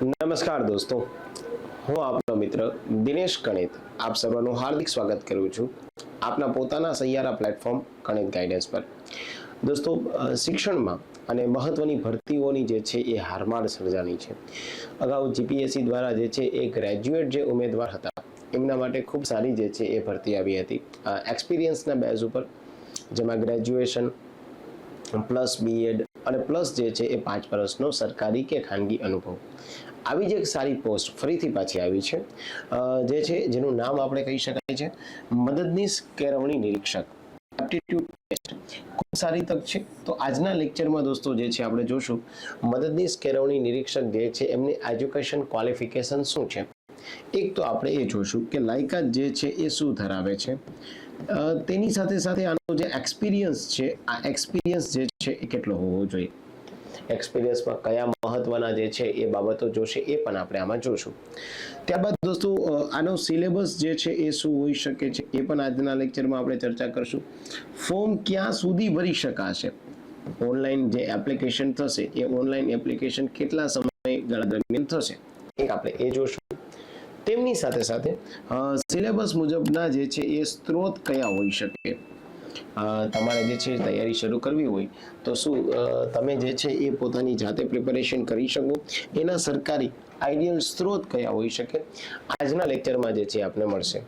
નમસ્કાર દોસ્તો, હું આપનો મિત્ર દિનેશ કણિત આપ સર્વનું હાર્દિક સ્વાગત કરું છું આપના પોતાના સૈયારા પ્લેટફોર્મ કણિત ગાઈડન્સ પર। દોસ્તો, શિક્ષણમાં અને મહત્વની ભરતીઓની જે છે એ હારમાળ સર્જાની છે। અગાઉ જીપીએસસી દ્વારા જે છે એ ગ્રેજ્યુએટ જે ઉમેદવાર હતા એમના માટે ખૂબ સારી જે છે એ ભરતી આવી હતી એક્સપિરિયન્સના બેઝ ઉપર, જેમાં ગ્રેજ્યુએશન પ્લસ બીએડ અને પ્લસ જે છે એ 5 વર્ષનો સરકારી કે ખાનગી અનુભવ। આવી જ એક સારી પોસ્ટ ફરીથી પાછી આવી છે જે છે જેનું નામ આપણે કહી શકાય છે મદદનીશ કેળવણી નિરીક્ષક એપ્ટિટ્યૂડ ટેસ્ટ। ખૂબ સારી તક છે। તો આજના લેક્ચરમાં દોસ્તો જે છે આપણે જોશું મદદનીશ કેળવણી નિરીક્ષક જે છે એમની એજ્યુકેશન ક્વોલિફિકેશન શું છે। એક તો આપણે એ જોશું કે લાયકાત જે છે એ શું ધરાવે છે, તેની સાથે સાથે આનો જે એક્સપિરિયન્સ છે આ એક્સપિરિયન્સ જે છે એ કેટલો હોવો જોઈએ, એક્સપિરિયન્સમાં કયા મહત્વના જે છે એ બાબતો જોશે એ પણ આપણે આમાં જોશું। ત્યારબાદ દોસ્તો આનો સિલેબસ જે છે એ શું હોઈ શકે છે એ પણ આજના લેક્ચરમાં આપણે ચર્ચા કરશું। ફોર્મ ક્યાં સુધી ભરી શકાશે, ઓનલાઈન જે એપ્લિકેશન થશે એ ઓનલાઈન એપ્લિકેશન કેટલા સમયગાળા દરમિયાન થશે એક આપણે એ જોશું। તેમની સાથે સાથે સિલેબસ મુજબના જે છે એ સ્ત્રોત કયા હોઈ શકે, તમારે જે છે તૈયારી શરૂ કરવી હોય તો શું તમે જે છે એ પોતાની જાતે પ્રિપેરેશન કરી શકો, એના સરકારી આઈડિયલ સ્ત્રોત કયા હોઈ શકે આજના લેક્ચરમાં જે છે આપને મળશે।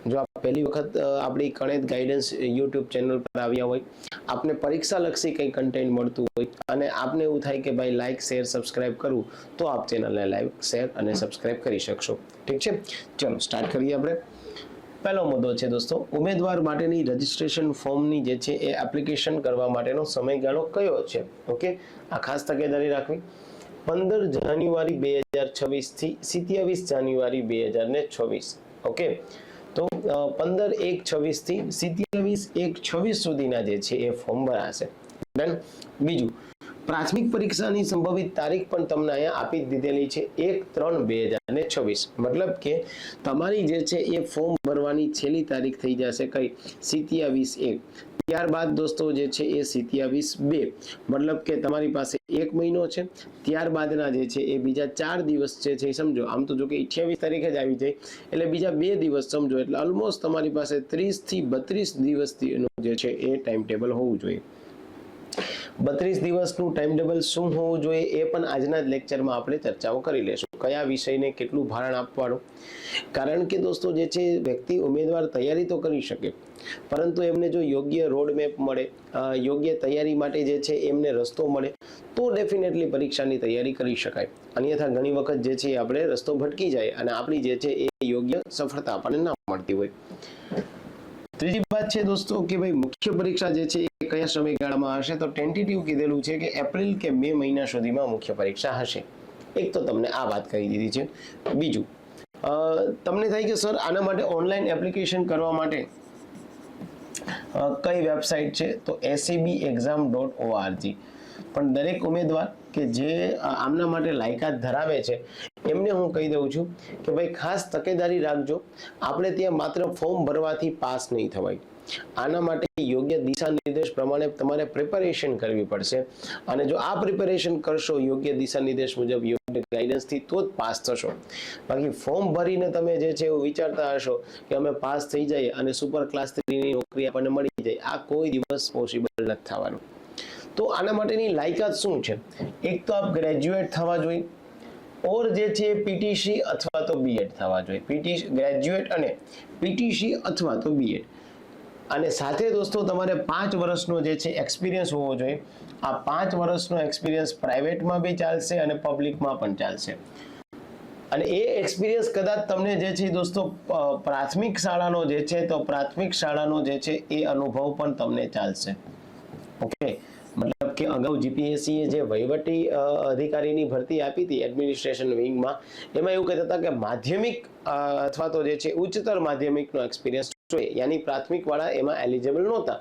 જો આપ પહેલી વખત આપણી કણિત ગાઈડન્સ યુટ્યુબ ચેનલ પર આવ્યા હોય, આપને પરીક્ષા લક્ષી કંઈ કન્ટેન્ટ મળતું હોય અને આપને એવું થાય કે ભાઈ લાઇક શેર સબસ્ક્રાઇબ કરવું, તો આપ ચેનલને લાઇક શેર અને સબસ્ક્રાઇબ કરી શકશો। ઠીક છે, ચલો સ્ટાર્ટ કરીએ આપણે। પહેલો મુદ્દો છે દોસ્તો, ઉમેદવાર માટેની રજીસ્ટ્રેશન ફોર્મની જે છે એ એપ્લિકેશન કરવા માટેનો સમયગાળો કયો છે। ઓકે, આ ખાસ તકેદારી રાખવી। 15 જાન્યુઆરી 2026 થી 27 જાન્યુઆરી 2026। ઓકે, તો 15/1/26 થી 27/1/26 સુધીના જે છે એ ફોર્મ ભરાશે। ડન। બીજું, પ્રાથમિક પરીક્ષાની સંભવિત તારીખ પણ તમને અહીંયા આપી દીધેલી છે 1/3/2026। મતલબ કે તમારી જે છે એ ફોર્મ ભરવાની છેલ્લી તારીખ થઈ જશે કઈ 27/1। ત્યારબાદ દોસ્તો જે છે એ 27/2, મતલબ કે તમારી પાસે 1 મહિનો છે। ત્યારબાદના જે છે એ બીજા 4 દિવસ છે સમજો, આમ તો જો કે 28 તારીખે જ આવી જાય એટલે બીજા 2 દિવસ સમજો, એટલે ઓલમોસ્ટ તમારી પાસે 30 થી 32 દિવસનું જે છે એ ટાઈમ ટેબલ હોવું જોઈએ। 32 દિવસનું ટાઈમ ટેબલ શું હોવું જોઈએ એ પણ આજના જ લેક્ચરમાં આપણે ચર્ચાઓ કરી લેશું, કયા વિષયને કેટલું ભારણ આપવાનું। કારણ કે દોસ્તો જે છે વ્યક્તિ ઉમેદવાર તૈયારી તો કરી શકે, પરંતુ એમને જો યોગ્ય રોડ મેપ મળે, યોગ્ય તૈયારી માટે જે છે એમને રસ્તો મળે તો ડેફિનેટલી પરીક્ષાની તૈયારી કરી શકાય। અન્યથા ઘણી વખત જે છે આપણે રસ્તો ભટકી જાય અને આપણી જે છે એ યોગ્ય સફળતા આપણને ના મળતી હોય। ત્રીજી વાત છે દોસ્તો કે ભાઈ મુખ્ય પરીક્ષા જે છે એ કયા સમયગાળામાં હશે, તો ટેન્ટેટિવ કીધેલું છે કે એપ્રિલ કે મે મહિના સુધીમાં મુખ્ય પરીક્ષા હશે। એક તો તમને આ વાત કહી દીધી છે। બીજું, તમને થાય કે સર આના માટે ઓનલાઈન એપ્લિકેશન કરવા માટે કઈ વેબસાઇટ છે, તો SEBexam.org। પણ દરેક ઉમેદવાર કે જે આમના માટે લાયકાત ધરાવે છે એમને હું કહી દઉં છું કે ભાઈ ખાસ તકેદારી રાખજો, આપણે ત્યાં માત્ર ફોર્મ ભરવાથી પાસ નહીં થવાય, આના માટે યોગ્ય દિશા નિર્દેશ પ્રમાણે તમારે પ્રિપેરેશન કરવી પડશે। અને જો આ પ્રિપેરેશન કરશો યોગ્ય દિશા નિર્દેશ મુજબ, યોગ્ય ગાઈડન્સથી, તો જ પાસ થશો। બાકી ફોર્મ ભરીને તમે જે છે એવું વિચારતા હશો કે અમે પાસ થઈ જઈએ અને સુપર ક્લાસ 3ની નોકરી આપણને મળી જાય, આ કોઈ દિવસ પોસિબલ નથી થવાનું। તો આના માટેની લાયકાત શું છે, એક તો આપ ગ્રેજ્યુએટ થવા જોઈએ ઓર જે છે પીટીસી અથવા તો બીએડ થવા જોઈએ, પીટીસી ગ્રેજ્યુએટ અને પીટીસી અથવા તો બીએડ। અને સાથે દોસ્તો તમારે 5 વર્ષનો જે છે એક્સપિરિયન્સ હોવો જોઈએ। આ 5 વર્ષનો એક્સપિરિયન્સ પ્રાઇવેટમાં બી ચાલશે અને પબ્લિકમાં પણ ચાલશે। અને એ એક્સપિરિયન્સ કદાચ તમને જે છે દોસ્તો પ્રાથમિક શાળાનો જે છે, તો પ્રાથમિક શાળાનો જે છે એ અનુભવ પણ તમને ચાલશે। ઓકે, મતલબ કે અગાઉ જીપીએસસી જે વહીવટી અધિકારીની ભરતી આપી હતી એડમિનિસ્ટ્રેશન વિંગમાં, એમાં એવું કહેતા હતા કે માધ્યમિક અથવા તો જે છે ઉચ્ચતર માધ્યમિકનો એક્સપિરિયન્સ જોઈએ, યાની પ્રાથમિક વાળા એમાં એલિજિબલ નહોતા।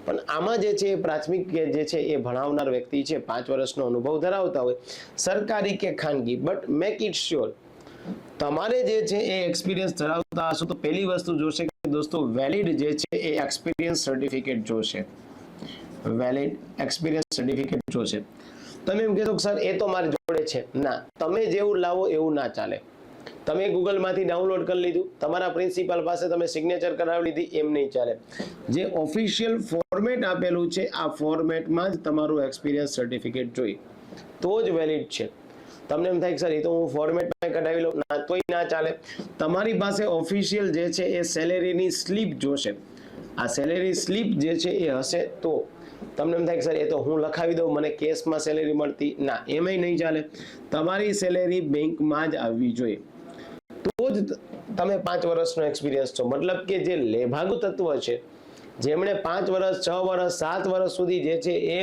પણ આમાં જે છે પ્રાથમિક જે છે એ ભણાવનાર વ્યક્તિ છે 5 વર્ષનો અનુભવ ધરાવતા હોય, સરકારી કે ખાનગી, બટ મેક ઇટ શ્યોર તમારે જે છે એ એક્સપિરિયન્સ ધરાવતા હશો તો પહેલી વસ્તુ જોશે કે દોસ્તો વેલિડ જે છે એ એક્સપિરિયન્સ સર્ટિફિકેટ જોશે, વેલિડ એક્સપિરિયન્સ સર્ટિફિકેટ જોશે। તમે એમ કહેશો સર એ તો મારી જોડે છે, ના, તમે જેવું લાવો એવું ના ચાલે. તમે ગૂગલમાંથી ડાઉનલોડ કરી લીધું, તમારા પ્રિન્સિપાલ પાસે તમે સિગ્નેચર કરાવી લીધી, એમ નહીં ચાલે. જે ઓફિશિયલ ફોર્મેટ આપેલું છે આ ફોર્મેટમાં જ તમારું એક્સપિરિયન્સ સર્ટિફિકેટ જોઈએ તો જ વેલિડ છે. તમને એમ થાય કે સર એ તો હું ફોર્મેટમાં કઢાવી લઉં, ના, તોય ના ચાલે. તમારી પાસે ઓફિશિયલ જે છે એ સેલેરીની સ્લીપ જોશે. આ સેલેરી સ્લીપ જે છે એ હશે તો તમને એમ થાય કે સર એ તો હું લખાવી દઉં, મને કેશમાં સેલેરી મળતી, ના, એમાંય નહીં ચાલે. તમારી સેલેરી બેંકમાં જ આવવી જોઈએ તો જ તમે 5 વર્ષનો એક્સપિરિયન્સ છો. મતલબ કે જે લેભાગુ તત્વ છે, જેમણે 5 વર્ષ 6 વર્ષ 7 વર્ષ સુધી જે છે એ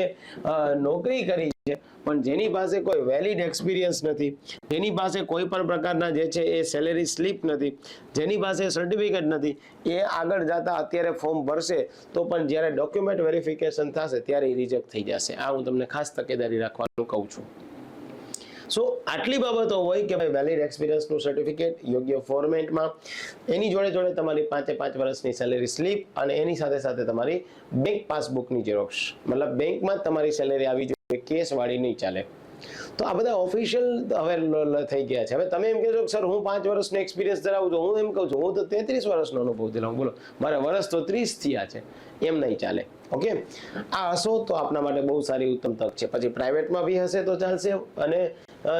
નોકરી કરી છે, પણ જેની પાસે કોઈ વેલિડ એક્સપિરિયન્સ નથી, જેની પાસે કોઈ પણ પ્રકારના જે છે એ સેલેરી સ્લીપ નથી, જેની પાસે સર્ટિફિકેટ નથી, એ આગળ જતા અત્યારે ફોર્મ ભરશે તો પણ જ્યારે ડોક્યુમેન્ટ વેરિફિકેશન થશે ત્યારે રિજેક્ટ થઈ જશે. આ હું તમને ખાસ તકેદારી રાખવાનું કહું છું. સો આટલી બાબતો હોય કે ભાઈ વેલિડ એક્સપિરિયન્સનું સર્ટિફિકેટ યોગ્ય ફોર્મેટમાં, એની જોડે જોડે તમારી 5 વર્ષની સેલેરી સ્લીપ અને એની સાથે સાથે તમારી બેંક પાસબુકની ઝેરોક્ષ. મતલબ બેંકમાં તમારી સેલેરી આવી જોઈએ, કેસ વાળી નહીં ચાલે. તો આ બધા ઓફિશિયલ હવે થઈ ગયા છે. હવે તમે એમ કહેશો કે સર હું 5 વર્ષનો એક્સપિરિયન્સ ધરાવું છું, હું એમ કહું છું હું તો 33 વર્ષનો અનુભવ ધરાવું, બોલો મારા વર્ષ તો 30 થયા છે, એમ નહીં ચાલે. ઓકે, આ હશો તો આપના માટે બહુ સારી ઉત્તમ તક છે. પછી પ્રાઇવેટમાં બી હશે તો ચાલશે, અને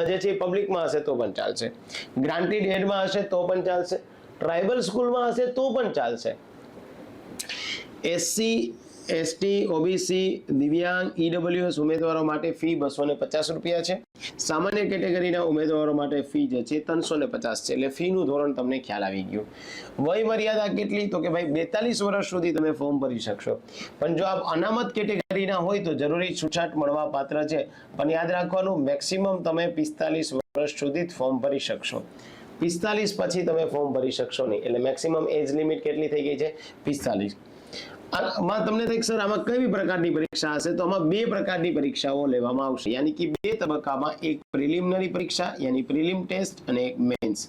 જે છે પબ્લિકમાં હશે તો પણ ચાલશે, ગ્રાન્ટેડ એડમાં હશે તો પણ ચાલશે, ટ્રાઇબલ સ્કૂલમાં હશે તો પણ ચાલશે. SC ST OBC દિવ્યાંગ EWS ઉમેદવારો માટે ફી 250 રૂપિયા છે. સામાન્ય કેટેગરીના ઉમેદવારો માટે ફી જે છે 350 છે. એટલે ફીનું ધોરણ તમને ખ્યાલ આવી ગયું. વય મર્યાદા કેટલી? તો કે ભાઈ 42 વર્ષ સુધી તમે ફોર્મ ભરી શકશો. પણ જો આપ અનામત કેટેગરીના હોય તો જરૂરી છૂટછાટ મળવા પાત્ર છે, પણ યાદ રાખવાનું મેક્સિમમ તમે 45 વર્ષ સુધી જ ફોર્મ ભરી શકશો. 45 પછી તમે ફોર્મ ભરી શકશો નહીં. એટલે મેક્સિમમ એજ લિમિટ કેટલી થઈ ગઈ છે? 45. આમાં તમને થાય સર આમાં કઈ પ્રકારની પરીક્ષા હશે? તો આમાં 2 પ્રકારની પરીક્ષાઓ લેવામાં આવશે, યાની કે 2 તબક્કામાં, એક પ્રિલિમિનરી પરીક્ષા યાની પ્રિલિમ ટેસ્ટ અને એક મેન્સ.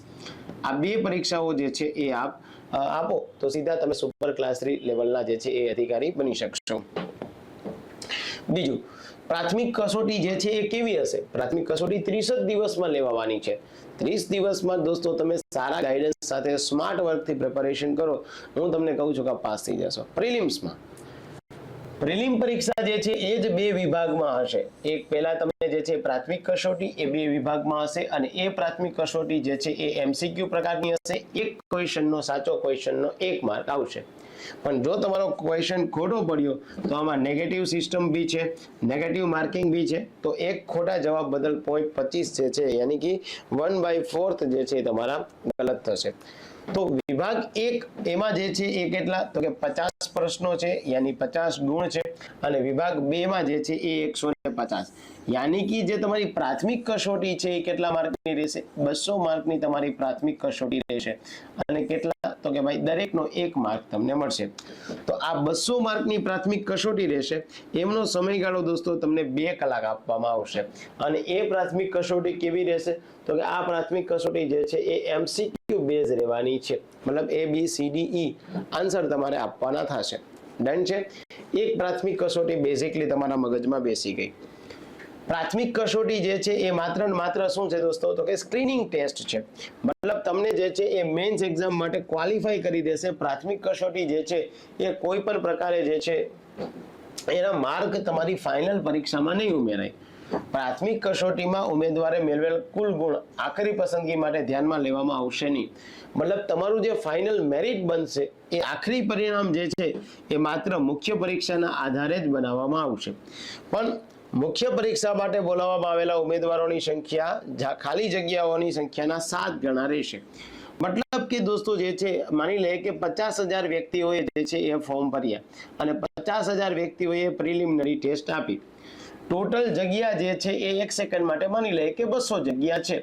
આ 2 પરીક્ષાઓ જે છે એ આપ આપો તો સીધા તમે સુપર ક્લાસ 3 લેવલના જે છે એ અધિકારી બની શકશો. બીજું, પ્રાથમિક કસોટી જે છે એ કેવી હશે? પ્રાથમિક કસોટી 30 દિવસમાં લેવાની છે. 30 દિવસમાં દોસ્તો તમે સારા ગાઈડન્સ સાથે સ્માર્ટ વર્કથી પ્રિપેરેશન કરો, હું તમને કહું છું કે પાસ થઈ જશો. પ્રિલિમ્સમાં પ્રિલિમ પરીક્ષા જે છે એ જ 2 વિભાગમાં હશે. એક પહેલા તમે જે છે પ્રાથમિક કસોટી એ 2 વિભાગમાં હશે, અને એ પ્રાથમિક કસોટી જે છે એ MCQ પ્રકારની હશે. એક ક્વેશ્ચનનો સાચો ક્વેશ્ચનનો 1 માર્ક આવશે. પણ જો તમારો ક્વેશ્ચન ખોટો પડ્યો તો આમાં નેગેટિવ સિસ્ટમ બી છે, નેગેટિવ માર્કિંગ બી છે. તો એક ખોટા જવાબ બદલ 0.25 જે છે યાની કે 1/4 જે છે તમારા ગલત થશે. તો વિભાગ 1 એમાં જે છે એ કેટલા? તો કે 50 પ્રશ્નો છે, યાની 50 ગુણ છે. અને વિભાગ 2 માં જે છે એ 150, યાની કે જે તમારી પ્રાથમિક કસોટી છે એ કેટલા માર્કની રહેશે? 200 માર્કની તમારી પ્રાથમિક કસોટી રહેશે. અને કેટલા? તો કે ભાઈ દરેકનો 1 માર્ક તમને મળશે. તો આ 200 માર્કની પ્રાથમિક કસોટી રહેશે. એમનો સમયગાળો દોસ્તો તમને 2 કલાક આપવામાં આવશે. અને એ પ્રાથમિક કસોટી કેવી રહેશે? તો કે આ પ્રાથમિક કસોટી જે છે એ MCQ બેઝ રહેવાની છે. મતલબ ABCDE આન્સર તમારે આપવાના થશે. ડન છે. એક પ્રાથમિક કસોટી બેઝિકલી તમારા મગજમાં બેસી ગઈ. પ્રાથમિક કસોટી જે છે એ માત્ર ને માત્ર શું છે દોસ્તો? તો કે સ્ક્રીનિંગ ટેસ્ટ છે. મતલબ તમને જે છે એ મેન્સ એક્ઝામ માટે ક્વોલિફાય કરી દેશે. પ્રાથમિક કસોટી જે છે એ કોઈ પણ પ્રકારે જે છે એના માર્ક તમારી ફાઇનલ પરીક્ષામાં નહીં ઉમેરાય. પ્રાથમિક કસોટીમાં ઉમેદવારે મેળવેલ કુલ ગુણ આખરી પસંદગી માટે ધ્યાનમાં લેવામાં આવશે નહીં. મતલબ તમારું જે ફાઇનલ મેરિટ બનશે એ આખરી પરિણામ જે છે એ માત્ર મુખ્ય પરીક્ષાના આધારે જ બનાવવામાં આવશે. પણ મુખ્ય પરીક્ષા માટે બોલાવવામાં આવેલા ઉમેદવારોની સંખ્યા ખાલી જગ્યાઓની સંખ્યાના 7 ગણા રહેશે. મતલબ કે દોસ્તો જે છે માની લે કે 50,000 વ્યક્તિઓએ જે છે એ ફોર્મ ભર્યા અને 50,000 વ્યક્તિઓએ પ્રિલિમિનરી ટેસ્ટ આપી. ટોટલ જગ્યા જે છે એ 1 સેકન્ડ માટે માની લે કે 200 જગ્યા છે.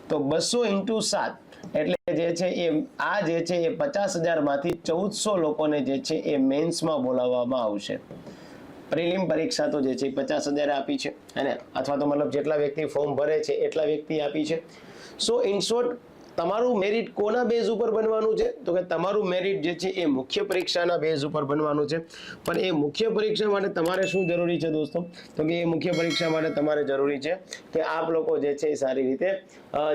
તો 200 × 7 એટલે જે છે એ આ જે છે એ 50,000 માંથી 1400 લોકોને જે છે એ મેન્સમાં બોલાવવામાં આવશે. પ્રિલિમ પરીક્ષા તો જે છે 50,000 આપી છે, અને અથવા તો મતલબ જેટલા વ્યક્તિ ફોર્મ ભરે છે એટલા વ્યક્તિ આપી છે. સો ઇન શોર્ટ તમારું મેરિટ કોના બેઝ ઉપર બનવાનું છે? તો કે તમારું મેરિટ જે છે એ મુખ્ય પરીક્ષાના બેઝ ઉપર બનવાનું છે. પણ એ મુખ્ય પરીક્ષા માટે તમારે શું જરૂરી છે દોસ્તો? તો કે એ મુખ્ય પરીક્ષા માટે તમારે જરૂરી છે કે આપ લોકો જે છે એ સારી રીતે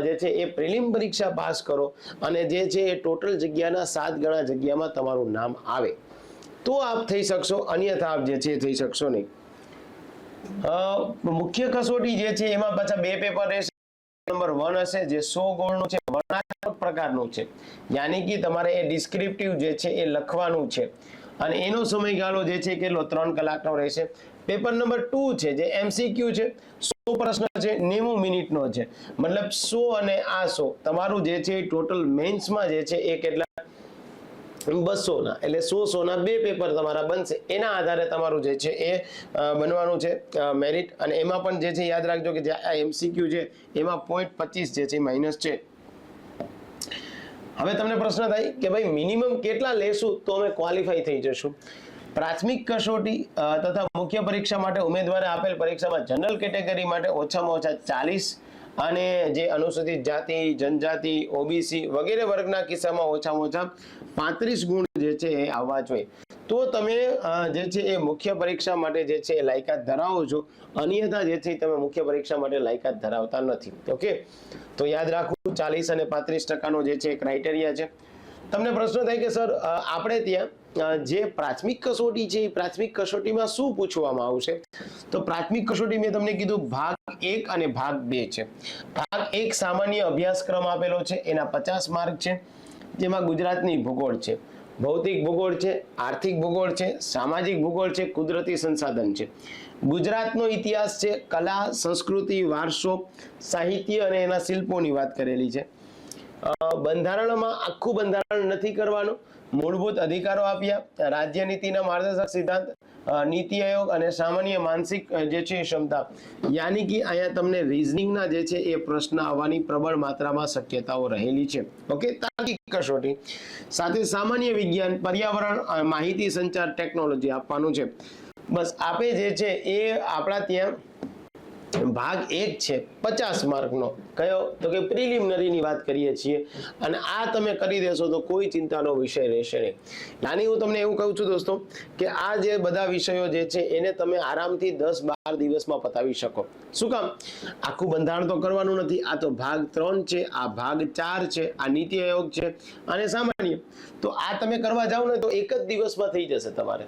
જે છે એ પ્રિલિમ પરીક્ષા પાસ કરો અને જે છે એ ટોટલ જગ્યાના 7 ગણા જગ્યામાં તમારું નામ આવે તો આપ થઈ શકશો, અન્યથા આપ જે છે થઈ શકશો નહીં. મુખ્ય કસોટી જે છે એમાં પાછા 2 પેપર રહેશે. નંબર 1 હશે જે 100 ગુણનું છે, વર્ણનાત્મક પ્રકારનું છે, યાની કે તમારે એ ડિસ્ક્રિપ્ટિવ જે છે એ લખવાનું છે અને એનો સમયગાળો જે છે કેટલો 3 કલાકનો રહેશે. પેપર નંબર 2 છે જે એમસીક્યુ છે, 100 પ્રશ્ન છે, 90 મિનિટનો છે, મતલબ 100 અને આ 100 તમારું જે છે ટોટલ મેન્સમાં જે છે એ કેટલા 200 ના એટલે 100 ના 2 પેપર તમારા બનશે. એના આધારે તમારું જે છે એ બનવાનું છે મેરિટ. અને એમાં પણ જે છે યાદ રાખજો કે જે આ એમસીક્યુ છે એમાં 0.25 જે છે માઇનસ છે. હવે તમને પ્રશ્ન થાય કે ભાઈ મિનિમમ કેટલા લેશું તો અમે ક્વોલિફાઈ થઈ જશું? પ્રાથમિક કસોટી તથા મુખ્ય પરીક્ષા માટે ઉમેદવારે આપેલ પરીક્ષામાં જનરલ કેટેગરી માટે ઓછામાં ઓછા 40 અને જે અનુસૂચિત જાતિ, જનજાતિ, ઓબીસી વગેરે વર્ગના કિસ્સામાં ઓછામાં ઓછા 35 ગુણ જે છે એ આવવા જોઈએ. તો તમે જે છે એ મુખ્ય પરીક્ષા માટે જે છે એ લાયકાત ધરાવો છો, અન્યથા જે છે તમે મુખ્ય પરીક્ષા માટે લાયકાત ધરાવતા નથી. ઓકે, તો યાદ રાખવું 40 અને 35% જે છે ક્રાઇટેરિયા છે. તમને પ્રશ્ન થાય કે સર આપણે ત્યાં જે પ્રાથમિક કસોટી છે એ પ્રાથમિક કસોટીમાં શું પૂછવામાં આવશે? તો પ્રાથમિક કસોટી મેં તમને કીધું ભાગ 1 અને ભાગ 2 છે. ભાગ 1 સામાન્ય અભ્યાસક્રમ આપેલો છે, એના 50 માર્ક છે, જેમાં ગુજરાતની ભૂગોળ છે, ભૌતિક ભૂગોળ છે, આર્થિક ભૂગોળ છે, સામાજિક ભૂગોળ છે, કુદરતી સંસાધન છે, ગુજરાતનો ઇતિહાસ છે, કલા, સંસ્કૃતિ, વારસો, સાહિત્ય અને એના શિલ્પોની વાત કરેલી છે. બંધારણમાં આખું બંધારણ નથી કરવાનું, મૂળભૂત અધિકારો આપ્યા, રાજ્ય નીતિના માર્ગદર્શક સિદ્ધાંત, નીતિ આયોગ અને સામાન્ય માનસિક જે છે ક્ષમતા, યાની કે અહીંયા તમને રીઝનિંગના જે છે એ પ્રશ્ન આવવાની પ્રબળ માત્રામાં શક્યતાઓ રહેલી છે. ઓકે, તાર્કિક કસોટી સાથે સામાન્ય વિજ્ઞાન, પર્યાવરણ, માહિતી સંચાર, ટેકનોલોજી આપવાનું છે. બસ આપે જે છે એ આપણા ત્યાં ભાગ 1 છે 50 માર્કનો, કયો? તો કે પ્રિલિમિનરીની વાત કરીએ છીએ અને આ તમે કરી દેશો તો કોઈ ચિંતાનો વિષય રહેશે નહીં. નાની હું તમને એવું કહું છું દોસ્તો કે આ જે બધા વિષયો જે છે એને તમે આરામથી 10-12 દિવસમાં પતાવી શકો. શું કામ? આખું બંધારણ તો કરવાનું નથી. આ તો ભાગ 3 છે, આ ભાગ 4 છે, આ નીતિ આયોગ છે અને સામાન્ય. તો આ તમે કરવા જાવ ને તો એક જ દિવસમાં થઈ જશે તમારે.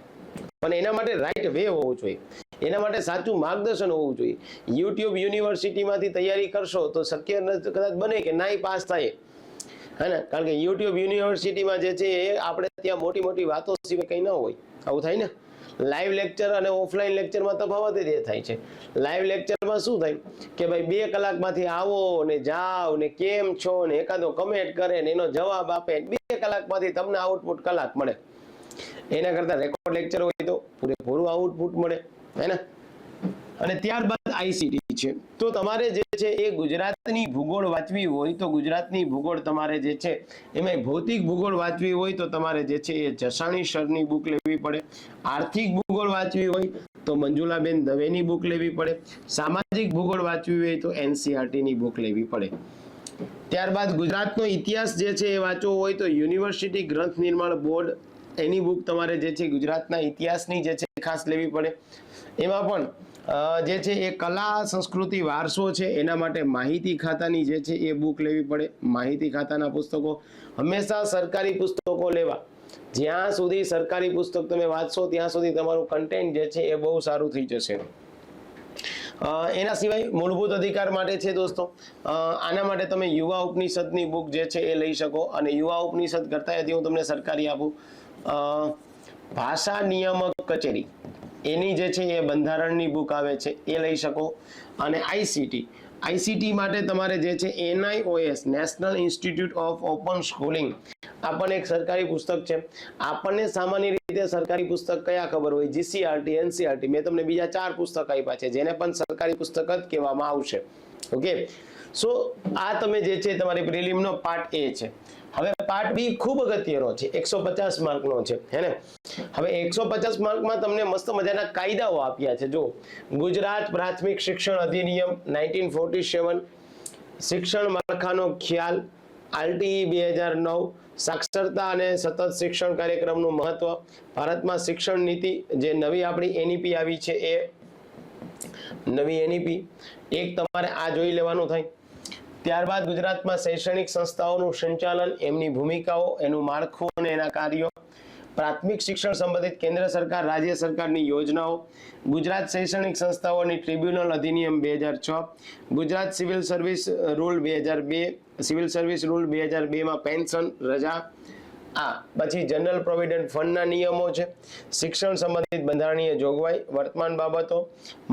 પણ એના માટે રાઈટ વે હોવું જોઈએ, એના માટે સાચું માર્ગદર્શન હોવું જોઈએ. યુટ્યુબ યુનિવર્સિટીમાંથી તૈયારી કરશો તો શક્ય કદાચ બને કે નાઈ પાસ થાય, હે ને? કારણ કે યુટ્યુબ યુનિવર્સિટીમાં જે છે એ આપણે ત્યાં મોટી મોટી વાતો સિવાય કંઈ ન હોય. આવું થાય ને? લાઈવ લેક્ચર અને ઓફલાઈન લેક્ચરમાં તફાવત જ એ થાય છે. લાઈવ લેક્ચરમાં શું થાય કે ભાઈ 2 કલાકમાંથી આવો ને જાઓ ને કેમ છો ને એકાદો કમેન્ટ કરે ને એનો જવાબ આપે, 2 કલાકમાંથી તમને આઉટપુટ કલાક મળે. એના કરતા રેકોર્ડ લેક્ચર હોય તો પૂરેપૂરું આઉટપુટ મળે, હે ને? અને ત્યારબાદ આઈસીટી છે. તો તમારે જે છે એ ગુજરાતની ભૂગોળ વાંચવી હોય તો ગુજરાતની ભૂગોળ તમારે જે છે એમાં ભૌતિક ભૂગોળ વાંચવી હોય તો તમારે જે છે એ જસાણી સરની બુક લેવી પડે. આર્થિક ભૂગોળ વાંચવી હોય તો મંજુલાબેન દવેની બુક લેવી પડે. સામાજિક ભૂગોળ વાંચવી હોય તો એનસીઆરટીની બુક લેવી પડે. ત્યારબાદ ગુજરાતનો ઇતિહાસ જે છે એ વાંચવો હોય તો યુનિવર્સિટી ગ્રંથ નિર્માણ બોર્ડ એની બુક તમારે જે છે ગુજરાતના ઇતિહાસની જે છે ખાસ લેવી પડે. એમાં પણ જે છે એ કલા, સંસ્કૃતિ, વારસો છે એના માટે માહિતી ખાતાની જે છે એ બુક લેવી પડે. માહિતી ખાતાના પુસ્તકો હંમેશા સરકારી પુસ્તકો લેવા. જ્યાં સુધી સરકારી પુસ્તક તમે વાંચશો ત્યાં સુધી તમારું કન્ટેન્ટ જે છે એ બહુ સારું થઈ જશે. એના સિવાય મૂળભૂત અધિકાર માટે છે દોસ્તો, આના માટે તમે યુવા ઉપનિષદની બુક જે છે એ લઈ શકો. અને યુવા ઉપનિષદ કરતા હું તમને સરકારી આપું, ભાષા નિયામક કચેરી એની જે છે એ બંધારણની બુક આવે છે એ લઈ શકો. અને આઈસીટી માટે તમારે જે છે NIOS national institute of open schooling આ પણ એક સરકારી પુસ્તક છે. આપણને સામાન્ય રીતે સરકારી પુસ્તક કયા ખબર હોય? GCERT, NCERT. મેં તમને બીજા 4 પુસ્તક આપ્યા છે જેને પણ સરકારી પુસ્તક જ કહેવામાં આવશે. ઓકે, સો આ તમે જે છે તમારી પ્રિલિમનો પાર્ટ A છે. હવે પાર્ટ B ખૂબ અગત્યનો છે, 150 માર્કનો છે, હે ને? હવે 150 માર્કમાં તમને મસ્ત મજાના કાયદાઓ આપ્યા છે. જો ગુજરાત પ્રાથમિક શિક્ષણ અધિનિયમ 1947, શિક્ષણ માળખાનો ખ્યાલ, આરટીઈ 2009, સાક્ષરતા અને સતત શિક્ષણ કાર્યક્રમનું મહત્વ, ભારતમાં શિક્ષણ નીતિ જે નવી આપણી એનઈપી આવી છે એ નવી એનઈપી એક તમારે આ જોઈ લેવાનું થાય. ત્યારબાદ ગુજરાતમાં શૈક્ષણિક સંસ્થાઓનું સંચાલન, એમની ભૂમિકાઓ, એનું માળખું અને એના કાર્યો, પ્રાથમિક શિક્ષણ સંબંધિત કેન્દ્ર સરકાર રાજ્ય સરકારની યોજનાઓ, ગુજરાત શૈક્ષણિક સંસ્થાઓની ટ્રિબ્યુનલ અધિનિયમ 2006, Gujarat civil service rule 2002, civil service rule 2002 pension રજા, આ પછી જનરલ પ્રોવિડન્ટ ફંડના નિયમો છે, શિક્ષણ સંબંધિત બંધારણીય જોગવાઈ, વર્તમાન બાબતો,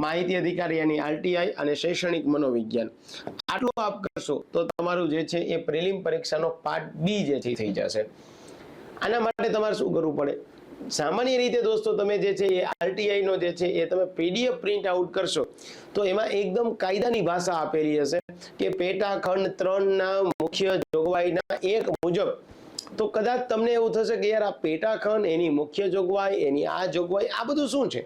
માહિતી અધિકાર યાની આરટીઆઈ અને શૈક્ષણિક મનોવિજ્ઞાન. આટલું આપ કરશો તો તમારું જે છે એ પ્રિલિમ પરીક્ષાનો પાર્ટ બી જે છે થઈ જશે. આના માટે તમારે શું કરવું પડે? સામાન્ય રીતે દોસ્તો તમે જે છે એ આરટીઆઈ નો જે છે એ તમે પીડીએફ પ્રિન્ટ આઉટ કરશો તો એમાં એકદમ કાયદાની ભાષા આપેલી હશે કે પેટા ખંડ 3 ના મુખ્ય જોગવાઈના એક મુજબ. તો કદાચ તમને એવું થશે કે યાર આ પેટા ખંડ, એની મુખ્ય જોગવાઈ, એની આ જોગવાઈ, આ બધું શું છે?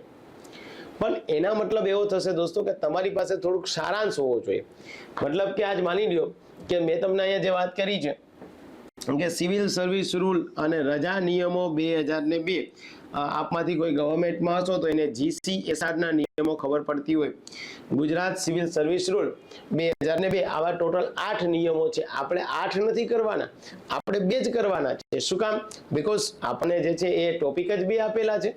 પણ એના મતલબ એવો થશે દોસ્તો કે તમારી પાસે થોડુંક સારાંશ હોવો જોઈએ. મતલબ કે આજ માની લ્યો કે મેં તમને અહીંયા જે વાત કરી છે કે સિવિલ સર્વિસ રૂલ અને રજા નિયમો 2002, આપમાંથી કોઈ ગવર્મેન્ટમાં હશો તો એને GCSR ના નિયમો ખબર પડતી હોય. ગુજરાત સિવિલ સર્વિસ રૂલ 2002, આવા ટોટલ 8 નિયમો છે. આપણે 8 નથી કરવાના, આપણે 2 જ કરવાના છે. શું કામ? બીકોઝ આપણને જે છે એ ટોપિક જ 2 આપેલા છે,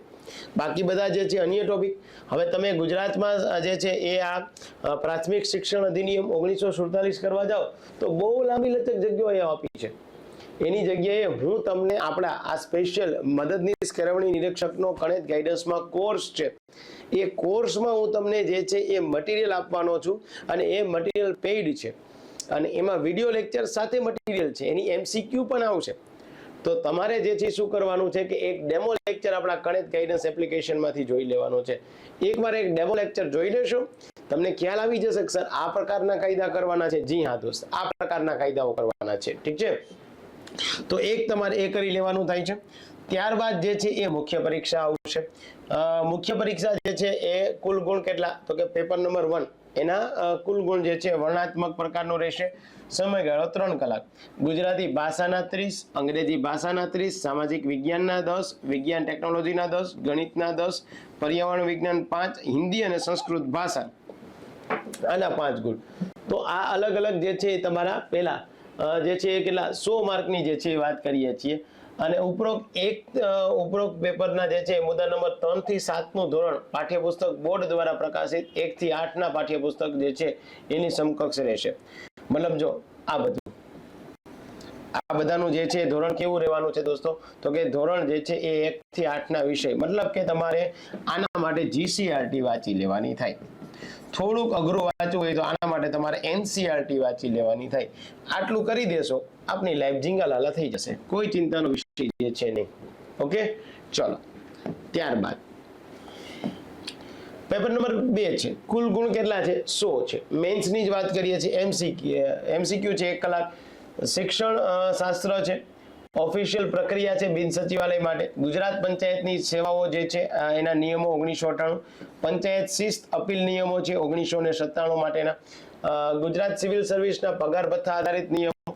બાકી બધા જે છે અન્ય ટોપિક. હવે તમે ગુજરાતમાં જે છે એ આ પ્રાથમિક શિક્ષણ અધિનિયમ 1947 કરવા જાઓ તો બહુ લાંબી લચક જગ્યાઓ આપી છે. એની જગ્યાએ હું તમને આપણા આ સ્પેશિયલ મદદનીશ કેળવણી નિરીક્ષકનો કણેજ ગાઈડન્સમાં કોર્સ છે, એ કોર્સમાં હું તમને જે છે એ મટીરિયલ આપવાનો છું અને એ મટીરિયલ પેઇડ છે અને એમાં વિડીયો લેક્ચર સાથે મટીરિયલ છે, એની MCQ પણ આવશે. તો તમારે જે છે શું કરવાનું છે કે એક ડેમો લેક્ચર આપણા કણેજ ગાઈડન્સ એપ્લિકેશનમાંથી જોઈ લેવાનો છે. એકવાર એક ડેમો લેક્ચર જોઈ લેશો તમને ખ્યાલ આવી જશે કે સર આ પ્રકારના કાયદા કરવાના છે. જી હા દોસ્ત, આ પ્રકારના કાયદાઓ કરવાના છે. ઠીક છે, તો એક તમારે એ કરી લેવાનું થાય છે. ત્યારબાદ જે છે એ મુખ્ય પરીક્ષા આવશે. મુખ્ય પરીક્ષા જે છે એ કુલ ગુણ કેટલા? તો કે પેપર નંબર 1 એના કુલ ગુણ જે છે વર્ણનાત્મક પ્રકારનો રહેશે. સમયગાળો 3 કલાક. ગુજરાતી ભાષાના 30, અંગ્રેજી ભાષાના 30, સામાજિક વિજ્ઞાનના 10, વિજ્ઞાન ટેકનોલોજીના 10, ગણિતના 10, પર્યાવરણ વિજ્ઞાન 5, હિન્દી અને સંસ્કૃત ભાષા આના 5 ગુણ. તો આ અલગ અલગ જે છે એ તમારા પહેલા જે છે એ કેટલા 100 માર્કની જે છે એ વાત કરીએ છીએ. અને ઉપરોક્ત પેપરના જે છે મુદ્દા નંબર 3 થી 7 નું ધોરણ પાઠ્યપુસ્તક બોર્ડ દ્વારા પ્રકાશિત 1 થી 8 ના પાઠ્યપુસ્તક જે છે એની સમકક્ષ રહેશે. મતલબ જો આ બધાનું જે છે ધોરણ કેવું રહેવાનું છે દોસ્તો? તો કે ધોરણ જે છે એ 1 થી 8 ના વિષય, મતલબ કે તમારે આના માટે GCRT વાંચી લેવાની થાય. થોડુંક અઘરું વાંચવું હોય તો આના માટે તમારે NCERT વાંચી લેવાની થાય. આટલું કરી દેશો આપની લાઈફ જીંગાલાલા થઈ જશે, કોઈ ચિંતાનો વિષય જે છે નહીં. ઓકે, ચલો. ત્યારબાદ પેપર નંબર 2 છે. કુલ ગુણ કેટલા છે? 100 છે. મેન્સની જ વાત કરીએ છીએ. MCQ છે 1 કલાક. શિક્ષણ શાસ્ત્ર છે. ઓફિશિયલ પ્રક્રિયા છે બિન સચિવાલય માટે. ગુજરાત પંચાયતની સેવાઓ જે છે એના નિયમો 1998, પંચાયત શિસ્ત અપીલ નિયમો છે 1997 માટેના, ગુજરાત સિવિલ સર્વિસના પગાર ભથ્થા આધારિત નિયમો,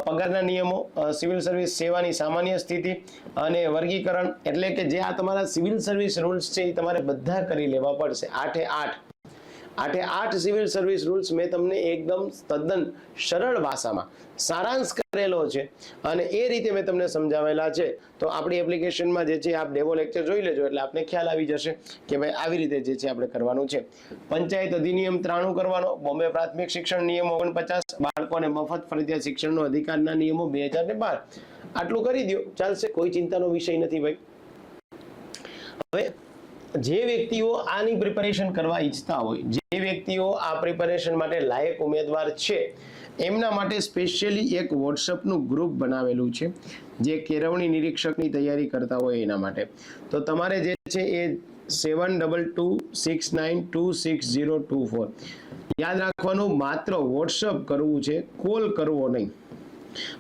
પગારના નિયમો, સિવિલ સર્વિસ સેવાની સામાન્ય સ્થિતિ અને વર્ગીકરણ. એટલે કે જે આ તમારા સિવિલ સર્વિસ રૂલ્સ છે એ તમારે બધા કરી લેવા પડશે. 8 સિવિલ સર્વિસ રૂલ્સ મેં તમને એકદમ તદ્દન સરળ ભાષામાં સારાંશ કરેલો છે અને એ રીતે મેં તમને સમજાવેલા છે. તો આપણી એપ્લિકેશનમાં જે છે આપ ડેમો લેક્ચર જોઈ લેજો એટલે આપને ખ્યાલ આવી જશે કે ભાઈ આવી રીતે જે છે આપણે કરવાનું છે. પંચાયત અધિનિયમ 93 કરવાનો, બોમ્બે પ્રાથમિક શિક્ષણ નિયમ 49, બાળકોને મફત ફરજિયાત શિક્ષણનો અધિકારના નિયમો 2012. આટલું કરી દો ચાલશે, કોઈ ચિંતાનો વિષય નથી ભાઈ. હવે જે વ્યક્તિઓ આની પ્રિપેરેશન કરવા ઈચ્છતા હોય, જે વ્યક્તિઓ આ પ્રિપેરેશન માટે લાયક ઉમેદવાર છે, એમના માટે સ્પેશિયલી એક વોટ્સઅપનું ગ્રુપ બનાવેલું છે જે કેળવણી નિરીક્ષકની તૈયારી કરતા હોય એના માટે. તો તમારે જે છે એ 7226926024 યાદ રાખવાનું, માત્ર વોટ્સઅપ કરવું છે, કોલ કરવો નહીં.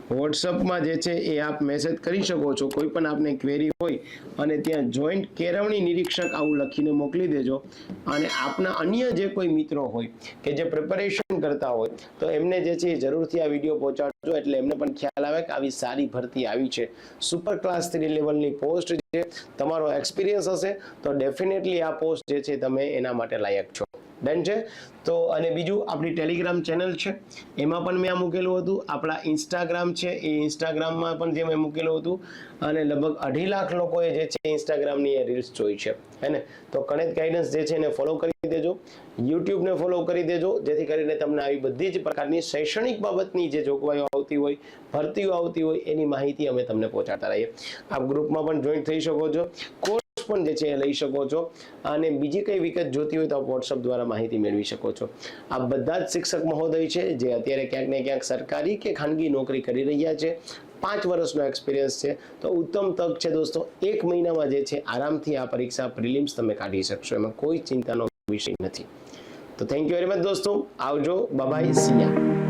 વોટ્સઅપમાં જે છે એ આપ મેસેજ કરી શકો છો, કોઈ પણ આપને ક્વેરી હોય અને ત્યાં જોઈન્ટ કેળવણી નિરીક્ષક આવું લખીને મોકલી દેજો. અને આપના અન્ય જે કોઈ મિત્રો હોય કે જે પ્રિપેરેશન કરતા હોય તો એમને જે છે એ જરૂરથી આ વિડીયો પહોંચાડજો, એટલે એમને પણ ખ્યાલ આવે કે આવી સારી ભરતી આવી છે, સુપર ક્લાસ 3 લેવલની પોસ્ટ છે. તમારો એક્સપિરિયન્સ હશે તો ડેફિનેટલી આ પોસ્ટ જે છે તમે એના માટે લાયક છો. ડન છે. તો અને બીજું આપણી ટેલિગ્રામ ચેનલ છે, એમાં પણ મેં આ મૂકેલું હતું. આપણા ઇન્સ્ટાગ્રામ છે, એ ઇન્સ્ટાગ્રામમાં પણ જે મેં મૂકેલું હતું, અને લગભગ 2.5 લાખ લોકોએ જે છે ઇન્સ્ટાગ્રામની એ રીલ્સ જોઈ છે, હે ને. તો કણેત ગાઈડન્સ જે છે એને ફોલો કરી દેજો, યુટ્યુબને ફોલો કરી દેજો, જેથી કરીને તમને આવી બધી જ પ્રકારની શૈક્ષણિક બાબતની જે જોગવાઈઓ આવતી હોય, ભરતીઓ આવતી હોય, એની માહિતી અમે તમને પહોંચાડતા રહીએ. આપ ગ્રુપમાં પણ જોઈન થઈ શકો છો, પણ જે છે એ લઈ શકો છો, અને બીજી કઈ વિગત જોતી હોય તો આપ વોટ્સઅપ દ્વારા માહિતી મેળવી શકો છો. આ બધા જ શિક્ષક મહોદય છે જે અત્યારે ક્યાંક ને ક્યાંક સરકારી કે ખાનગી નોકરી કરી રહ્યા છે. 5 વર્ષનો એક્સપિરિયન્સ છે, તો ઉત્તમ તક છે દોસ્તો. 1 મહિનામાં જે છે આરામથી આ પરીક્ષા પ્રિલિમ્સ તમે કાઢી શકશો, એમાં કોઈ ચિંતાનો વિષય નથી. તો થેન્ક યુ વેરી મચ દોસ્તો. આવજો. Bye bye. સી યા.